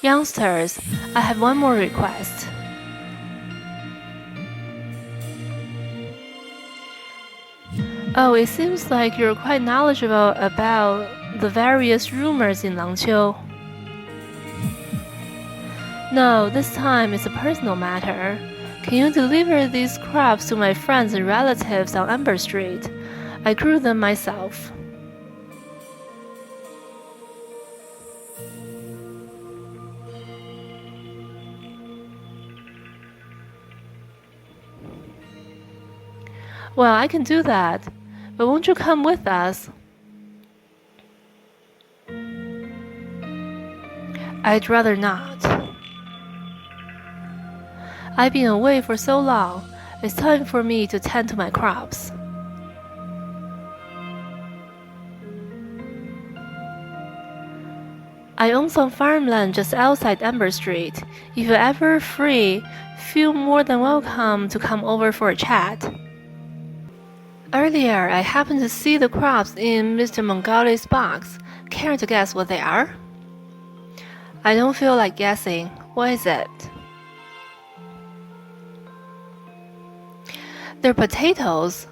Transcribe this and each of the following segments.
Youngsters, I have one more request. Oh, it seems like you're quite knowledgeable about the various rumors in Langqiu. No, this time it's a personal matter. Can you deliver these crops to my friends and relatives on Amber Street? I grew them myself. Well, I can do that, but won't you come with us? I'd rather not. I've been away for so long, it's time for me to tend to my crops. I own some farmland just outside Amber Street. If you're ever free, feel more than welcome to come over for a chat. Earlier, I happened to see the crops in Mr. Mongoli's box. Care to guess what they are? I don't feel like guessing. What is it? They're potatoes.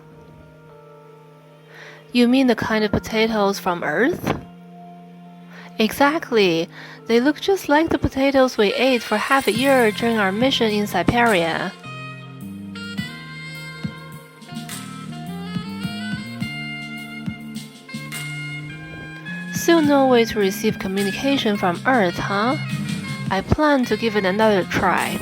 You mean the kind of potatoes from Earth? Exactly. They look just like the potatoes we ate for half a year during our mission in Siberia. Still no way to receive communication from Earth, huh? I plan to give it another try.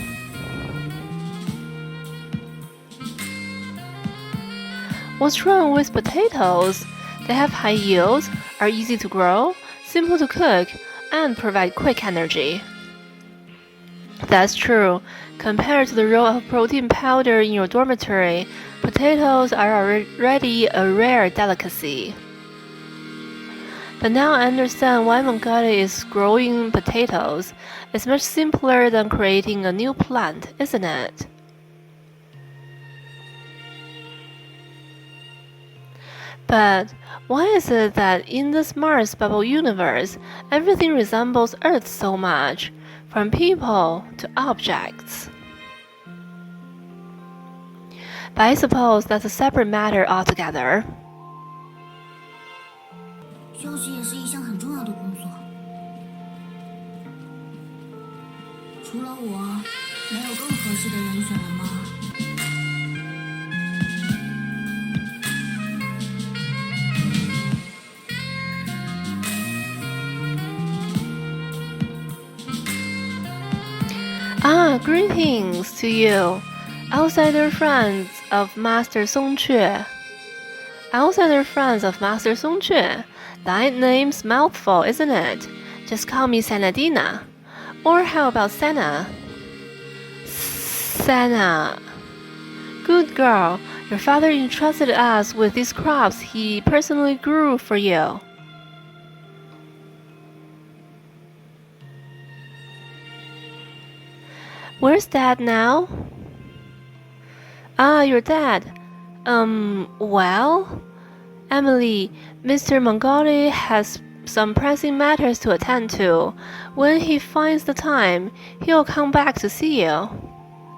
What's wrong with potatoes? They have high yield, are easy to grow, simple to cook, and provide quick energy. That's true. Compared to the roll of protein powder in your dormitory, potatoes are already a rare delicacy. But now I understand why Mongolia is growing potatoes. It's much simpler than creating a new plant, isn't it? But why is it that in this Mars bubble universe, everything resembles Earth so much, from people to objects? But I suppose that's a separate matter altogether. 休息也是一项很重要的工作。除了我，没有更合适的人选了吗？ Greetings to you, outsider friends of Master Song-Che. Outsider friends of Master Song-Che. That name's mouthful, isn't it? Just call me Sanadina. Or how about Sana? Sana. Good girl. Your father entrusted us with these crops he personally grew for you. Where's Dad now? Your dad. Well? Emily, Mr. Mongoli has some pressing matters to attend to. When he finds the time, he'll come back to see you.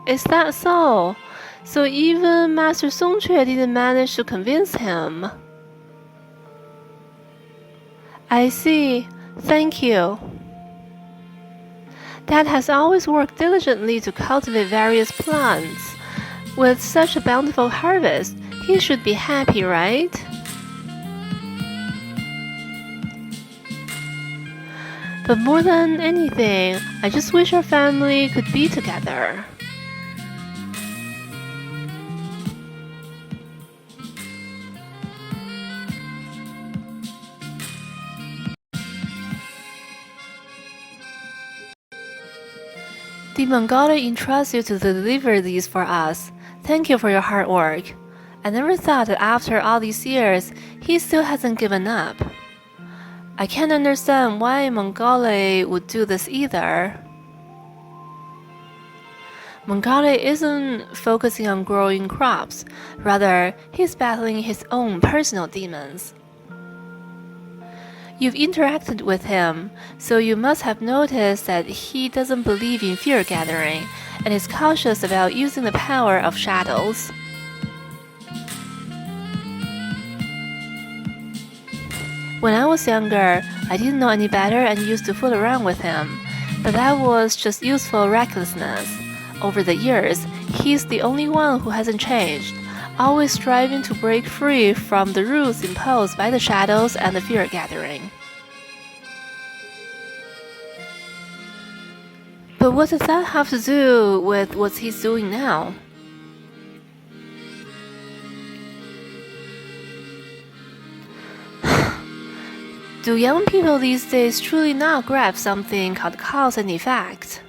Is that so? So even Master Song-Che didn't manage to convince him. I see. Thank you. Dad has always worked diligently to cultivate various plants. With such a bountiful harvest, he should be happy, right? But more than anything, I just wish our family could be together. The Mongoli entrusts you to deliver these for us. Thank you for your hard work. I never thought that after all these years, he still hasn't given up. I can't understand why Mongolia would do this either. Mongolia isn't focusing on growing crops. Rather, he's battling his own personal demons. You've interacted with him, so you must have noticed that he doesn't believe in fear gathering and is cautious about using the power of shadows. When I was younger, I didn't know any better and used to fool around with him, but that was just useful recklessness. Over the years, he's the only one who hasn't changed, always striving to break free from the rules imposed by the shadows and the fear gathering. But what does that have to do with what he's doing now? Do young people these days truly not grasp something called cause and effect?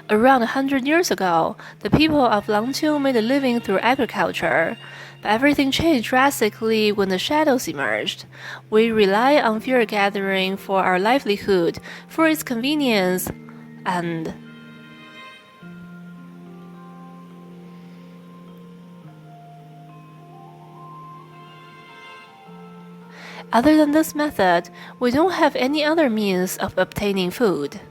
Around 100 years ago, the people of Langqiu made a living through agriculture, but everything changed drastically when the shadows emerged. We rely on fear gathering for our livelihood, for its convenience, and other than this method, we don't have any other means of obtaining food.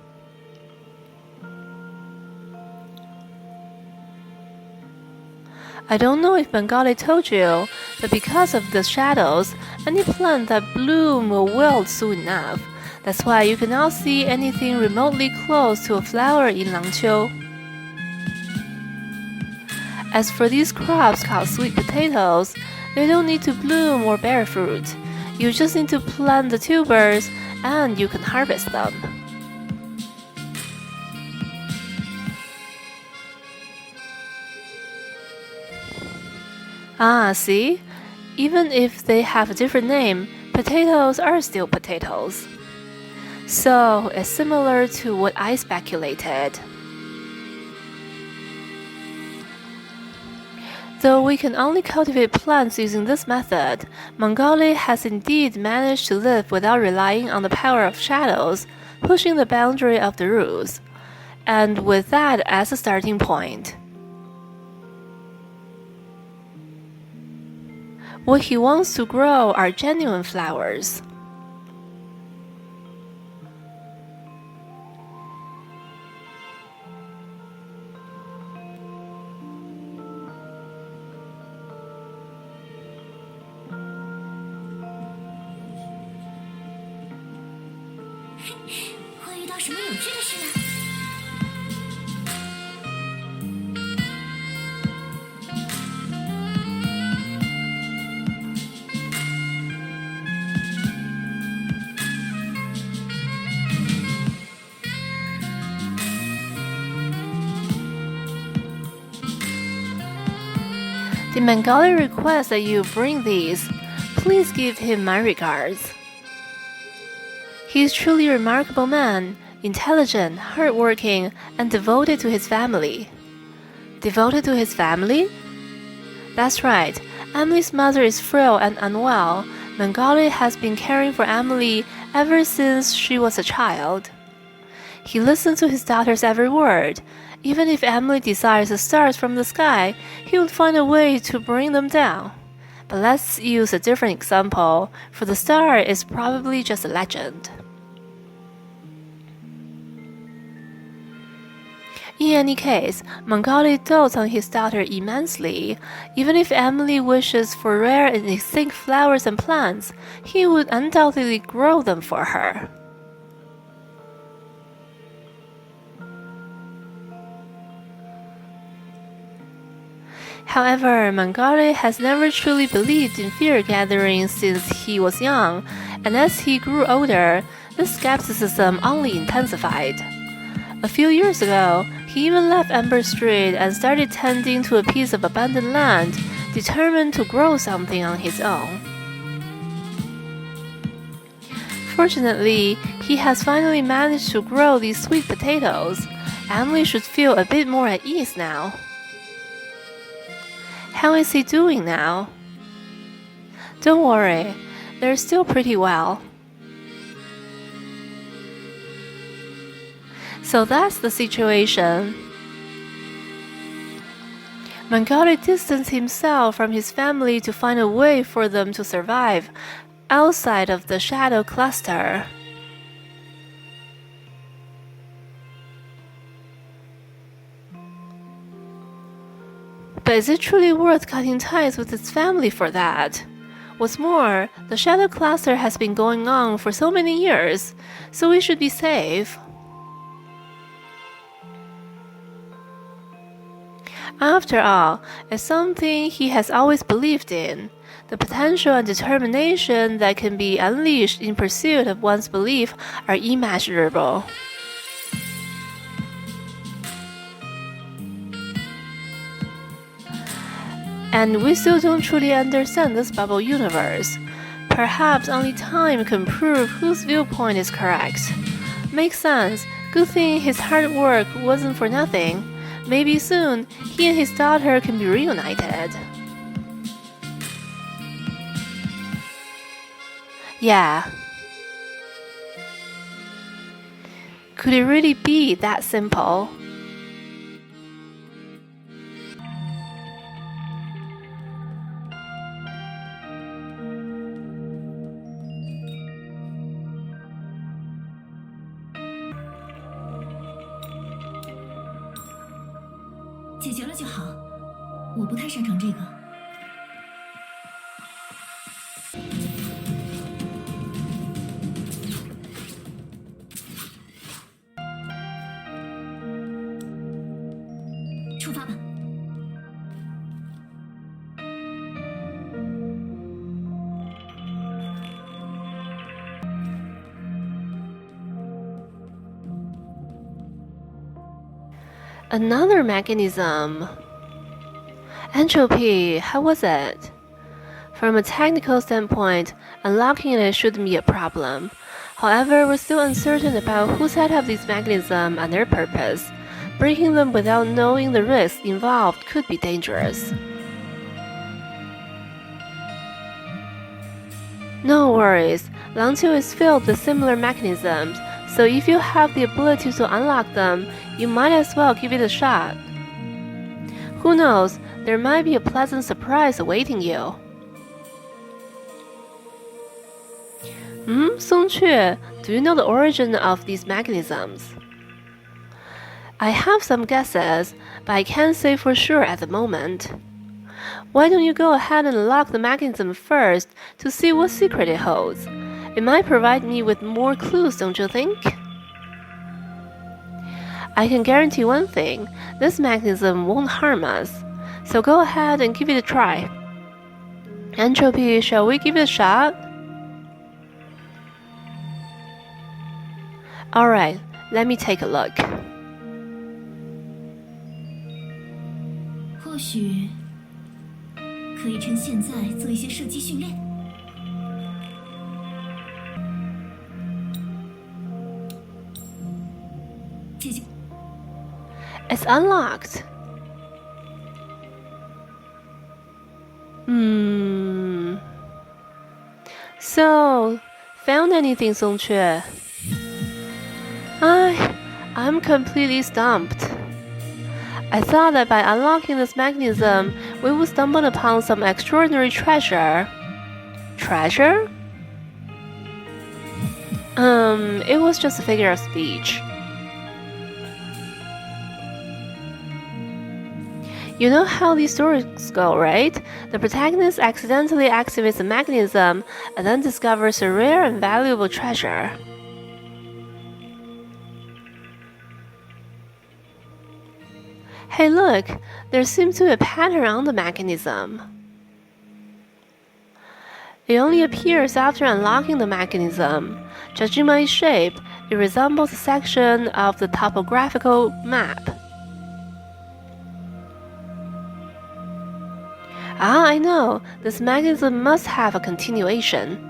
I don't know if Bengali told you, but because of the shadows, any plant that bloom will wilt soon enough. That's why you cannot see anything remotely close to a flower in Langqiu. As for these crops called sweet potatoes, they don't need to bloom or bear fruit. You just need to plant the tubers and you can harvest them. Ah, see? Even if they have a different name, potatoes are still potatoes. So, it's similar to what I speculated. Though we can only cultivate plants using this method, Mongolia has indeed managed to live without relying on the power of shadows, pushing the boundary of the rules, and with that as a starting point. What he wants to grow are genuine flowers. The Bengali requests that you bring these. Please give him my regards. He is truly a remarkable man, intelligent, hardworking, and devoted to his family. Devoted to his family? That's right. Emily's mother is frail and unwell. Bengali has been caring for Emily ever since she was a child. He listens to his daughter's every word. Even if Emily desires the stars from the sky, he would find a way to bring them down. But let's use a different example, for the star is probably just a legend. In any case, Bengali dotes on his daughter immensely. Even if Emily wishes for rare and extinct flowers and plants, he would undoubtedly grow them for her. However, Bengali has never truly believed in fear gathering since he was young, and as he grew older, this skepticism only intensified. A few years ago, he even left Amber Street and started tending to a piece of abandoned land, determined to grow something on his own. Fortunately, he has finally managed to grow these sweet potatoes. Emily should feel a bit more at ease now. How is he doing now? Don't worry, they're still pretty well. So that's the situation. Bengali distanced himself from his family to find a way for them to survive. outside of the shadow cluster. But is it truly worth cutting ties with its family for that? What's more, the shadow cluster has been going on for so many years, so we should be safe. After all, it's something he has always believed in. The potential and determination that can be unleashed in pursuit of one's belief are immeasurable. And we still don't truly understand this bubble universe. Perhaps only time can prove whose viewpoint is correct. Makes sense. Good thing his hard work wasn't for nothing. Maybe soon, he and his daughter can be reunited. Yeah. Could it really be that simple?解决了就好，我不太擅长这个。出发吧。Another mechanism. Entropy, how was it? From a technical standpoint, unlocking it shouldn't be a problem. However, we're still uncertain about who set up these mechanisms and their purpose. Breaking them without knowing the risks involved could be dangerous. No worries, Langqiu is filled with similar mechanisms, so if you have the ability to unlock them, you might as well give it a shot. Who knows, there might be a pleasant surprise awaiting you. Song Qu, do you know the origin of these mechanisms? I have some guesses, but I can't say for sure at the moment. Why don't you go ahead and unlock the mechanism first to see what secret it holds? It might provide me with more clues, don't you think? I can guarantee one thing, this mechanism won't harm us, so go ahead and give it a try. Entropy, shall we give it a shot? Alright, let me take a look. 或许可以趁现在做一些射击训练。姐姐。 It's unlocked. So, found anything, Song Qu? I'm completely stumped. I thought that by unlocking this mechanism, we would stumble upon some extraordinary treasure. Treasure? It was just a figure of speech. You know how these stories go, right? The protagonist accidentally activates a mechanism and then discovers a rare and valuable treasure. Hey look, there seems to be a pattern on the mechanism. It only appears after unlocking the mechanism. Judging by its shape, it resembles a section of the topographical map. I know, this mechanism must have a continuation.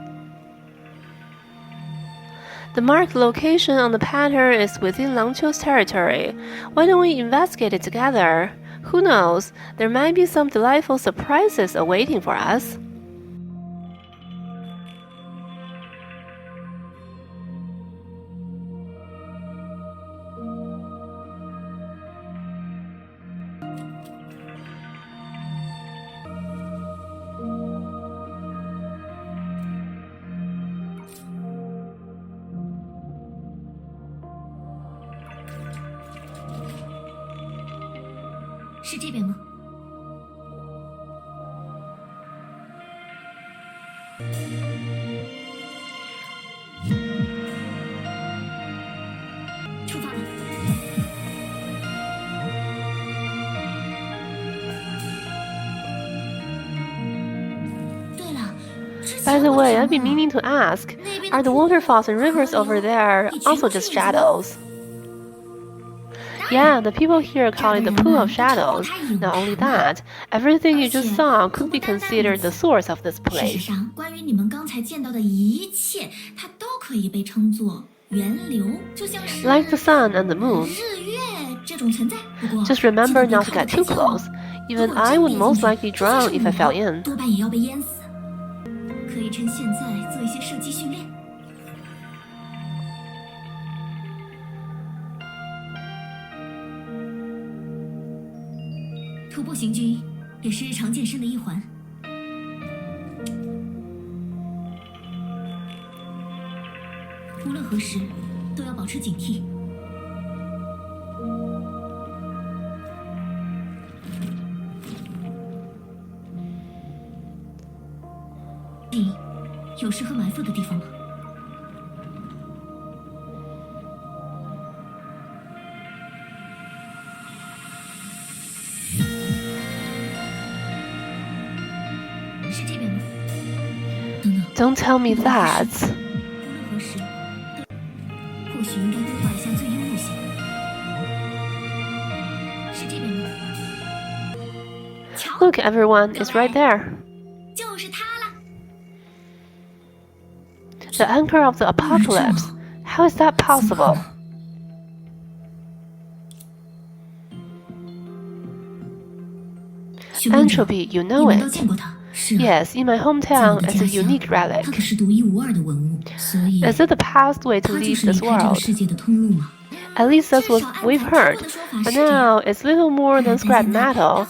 The marked location on the pattern is within Langqiu's territory. Why don't we investigate it together? Who knows, there might be some delightful surprises awaiting for us. 是这边吗？出发了。对了， By the way, I've been meaning to ask, are the waterfalls and rivers over there also just shadows? Yeah, the people here call it the pool of shadows. Not only that, everything you just saw could be considered the source of this 事实 place. 上，关于你们刚才见到的一切，它都可以被称作源流，就像是 Like the sun and the moon. 日月这种存在。不过 Just remember 记得 not to 别 get too 靠得太近哦。 close. Even I would most likely drown if I fell in. 多半也要被淹死。可以趁现在做一些射击训练。徒步行军也是日常健身的一环。无论何时，都要保持警惕。有适合埋伏的地方吗？是这边吗？等等。 Don't tell me that. 无论何时，或许应该规划一下最优路线。是这边吗？瞧 Look, everyone, it's right there. 就是它了。 The anchor of the apocalypse. How is that possible? Entropy, you know 你们都 it. 见过它。是啊。 Yes, in my 在 hometown, 我的 it's 家 a 乡， unique 它 relic. 可是独一无二的文物，所以 Is it the pathway to 它就 leave 是离 this 开这个 world? 世界的通路吗？ At least that's what we've heard. But now it's little more than scrap metal.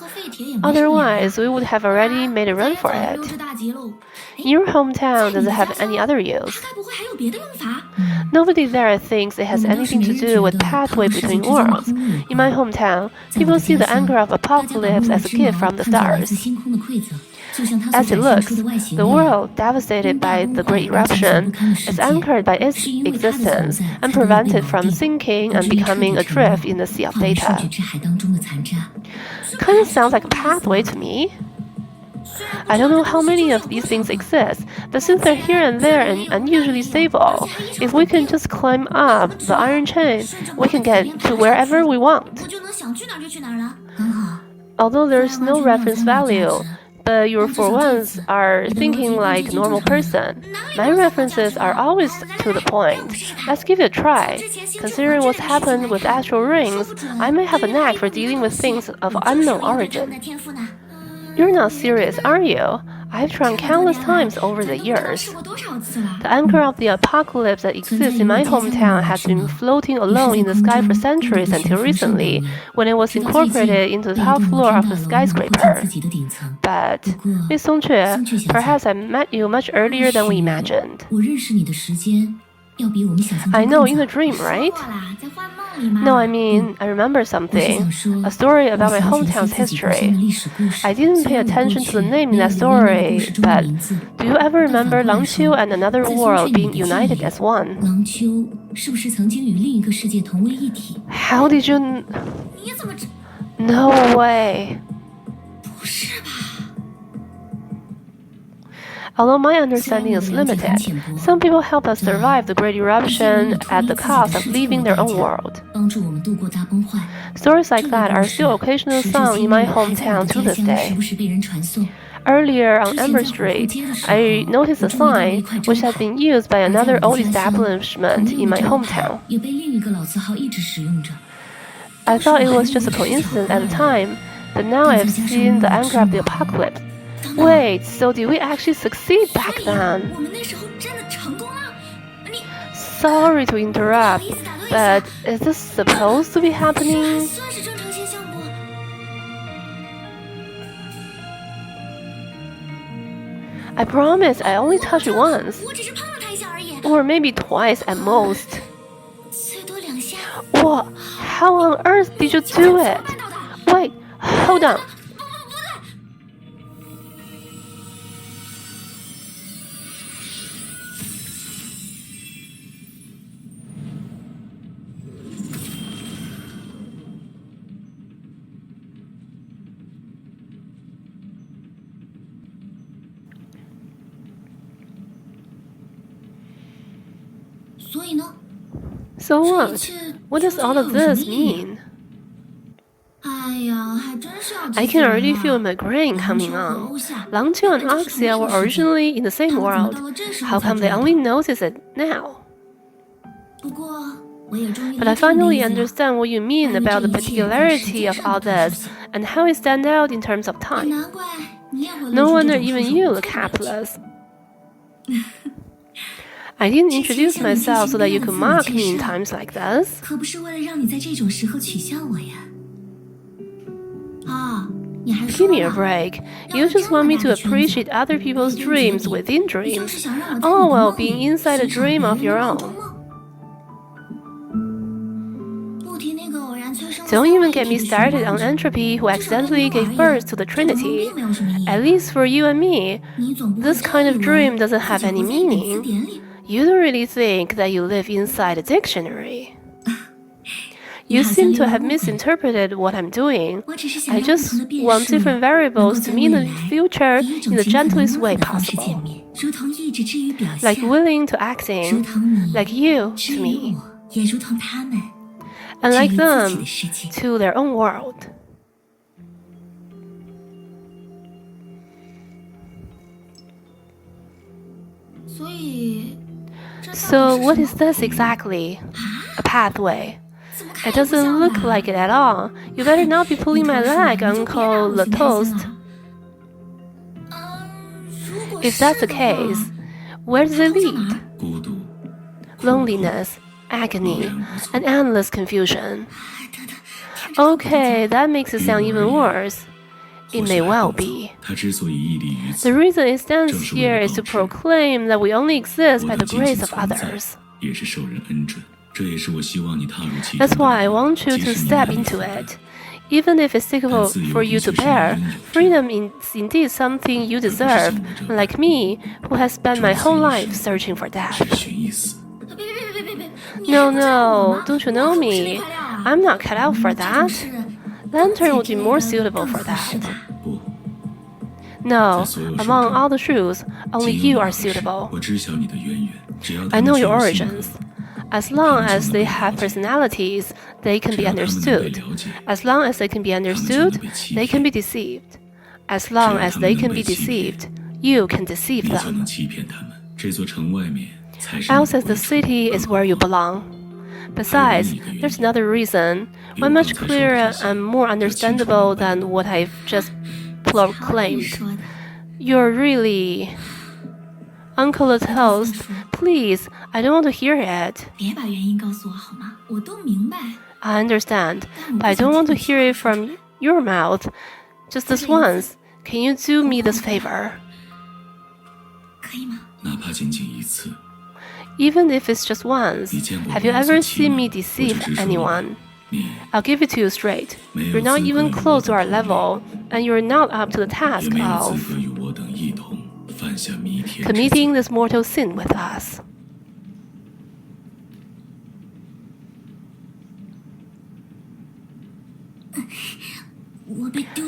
Otherwise, we would have already made a run for it. In your hometown, does it have any other use? 该不会还有别的用法？ Nobody there thinks it has anything to do with pathway between worlds. In my hometown, people see the anchor of apocalypse as a gift from the stars. As it looks, the world, devastated by the Great Eruption, is anchored by its existence and prevented from sinking and becoming adrift in the sea of data. Kind of sounds like a pathway to me. I don't know how many of these things exist, but since they're here and there and unusually stable, if we can just climb up the iron chain, we can get to wherever we want. 我就能想去哪儿就去哪儿了，很好。 Although there's no reference value, but you for once are thinking like a normal person. My references are always to the point. Let's give it a try. Considering what's happened with astral rings, I may have a knack for dealing with things of unknown origin. You're not serious, are you? I've tried countless times over the years. The anchor of the apocalypse that exists in my hometown has been floating alone in the sky for centuries until recently, when it was incorporated into the top floor of the skyscraper. But, Miss Songque, perhaps I met you much earlier than we imagined. I know, in a dream, right? No, I mean, I remember something. A story about my hometown's history. I didn't pay attention to the name in that story, but do you ever remember Langqiu and another world being united as one? How did you... No way. Although my understanding is limited, some people help us survive the Great Eruption at the cost of leaving their own world. Stories like that are still occasionally sung in my hometown to this day. Earlier on Amber Street, I noticed a sign which had been used by another old establishment in my hometown. I thought it was just a coincidence at the time, but now I've seen the anchor of the apocalypse. Wait, so did we actually succeed back then? Sorry to interrupt, but is this supposed to be happening? I promise I only touched it once. Or maybe twice at most. What? How on earth did you do it? Wait, hold on. So what? What does all of this mean? I can already feel my brain coming on. Langqiu and Oxia were originally in the same world. How come they only notice it now? But I finally understand what you mean about the particularity of all this and how it stands out in terms of time. No wonder even you look hapless. I didn't introduce myself so that you could mock me in times like this. Give me a break. You just want me to appreciate other people's dreams within dreams, all while being inside a dream of your own. Don't even get me started on entropy who accidentally gave birth to the Trinity. At least for you and me, this kind of dream doesn't have any meaning. You don't really think that you live inside a dictionary. You seem to have misinterpreted what I'm doing. I just want different variables to mean the future in the gentlest way possible. Like willing to acting, like you to me, and like them to their own world. So what is this exactly? A pathway. It doesn't look like it at all. You better not be pulling my leg, Uncle Le Toast. If that's the case, where does it lead? Loneliness, agony, and endless confusion. Okay, that makes it sound even worse. It may well be. The reason it stands here is to proclaim that we only exist by the grace of others. That's why I want you to step into it. Even if it's difficult for you to bear, freedom is indeed something you deserve, unlike me, who has spent my whole life searching for that. No, don't you know me? I'm not cut out for that. Lantern would be more suitable for that. No, among all the shoes, only you are suitable. I know your origins. As long as they have personalities, they can be understood. As long as they can be understood, they can be deceived. As long as they can be deceived, you can deceive them. Outside the city is where you belong. Besides, there's another reason, one much clearer and more understandable than what I've just proclaimed. You're really... Uncle Le Toast, please, I don't want to hear it. I understand, but I don't want to hear it from your mouth. Just this once, can you do me this favor? Even if it's just once, have you ever seen me deceive anyone? I'll give it to you straight. You're not even close to our level, and you're not up to the task of committing this mortal sin with us.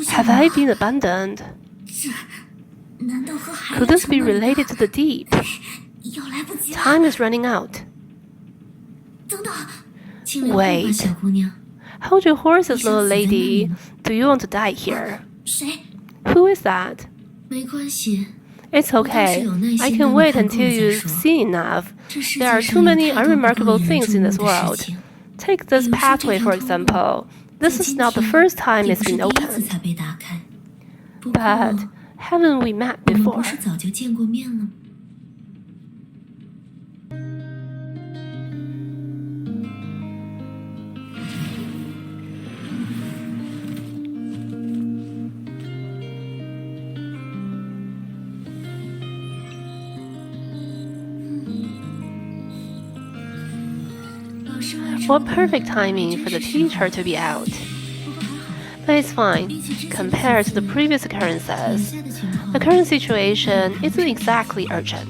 Have I been abandoned? Could this be related to the deep? Time is running out. Wait. Hold your horses, little lady. Do you want to die here? Who is that? It's okay. I can wait until you've seen enough. There are too many unremarkable things in this world. Take this pathway, for example. This is not the first time it's been opened. But haven't we met before? What perfect timing for the teacher to be out. But it's fine. Compared to the previous occurrences, the current situation isn't exactly urgent.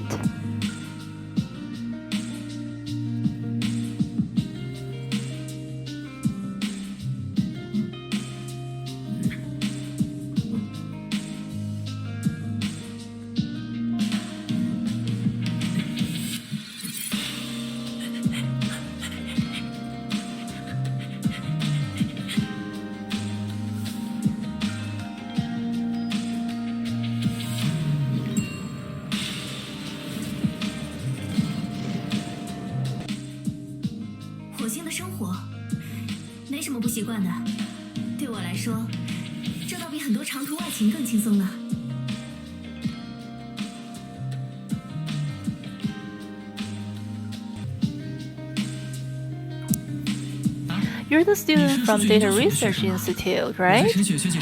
You're the student from Data Research Institute, right?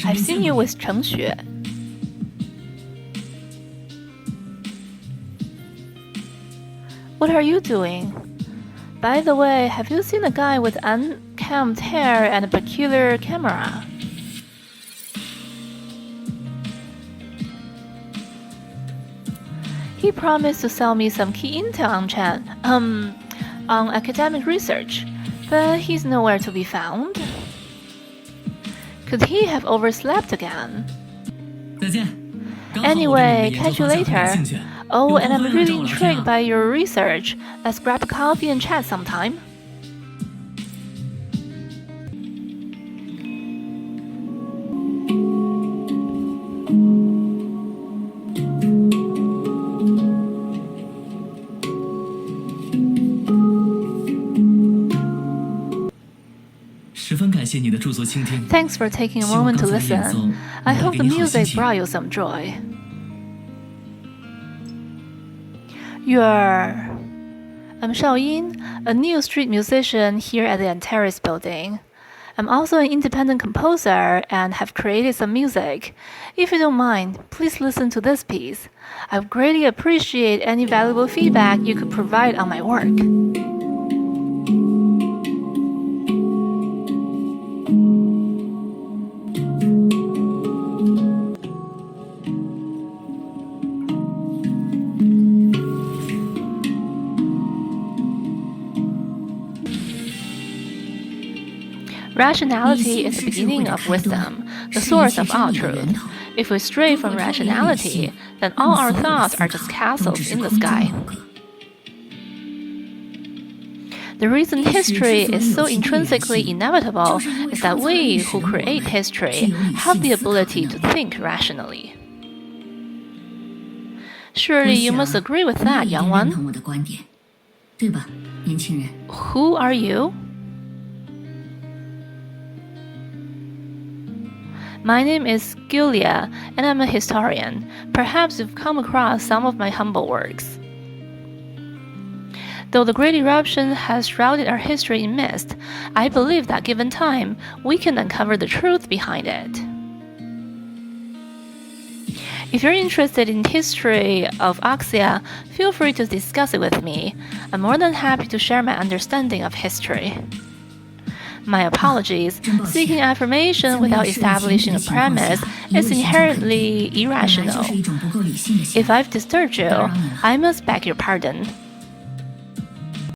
I've seen you with Ch1-Ph1-Pht. What are you doing? By the way, have you seen a guy with unkempt hair and a peculiar camera? He promised to sell me some key intel on academic research, but he's nowhere to be found. Could he have overslept again? Anyway, catch you later. Oh, and I'm really intrigued by your research. Let's grab a coffee and chat sometime. Thanks for taking a moment to listen. I hope the music brought you some joy. I'm Shaoyin, a new street musician here at the Antares building. I'm also an independent composer and have created some music. If you don't mind, please listen to this piece. I would greatly appreciate any valuable feedback you could provide on my work. Rationality is the beginning of wisdom, the source of all truth. If we stray from rationality, then all our thoughts are just castles in the sky. The reason history is so intrinsically inevitable is that we who create history have the ability to think rationally. Surely you must agree with that, young one. Who are you? My name is Giulia, and I'm a historian. Perhaps you've come across some of my humble works. Though the Great Eruption has shrouded our history in mist, I believe that given time, we can uncover the truth behind it. If you're interested in history of Oxia, feel free to discuss it with me. I'm more than happy to share my understanding of history. My apologies, seeking affirmation without establishing a premise is inherently irrational. If I've disturbed you, I must beg your pardon.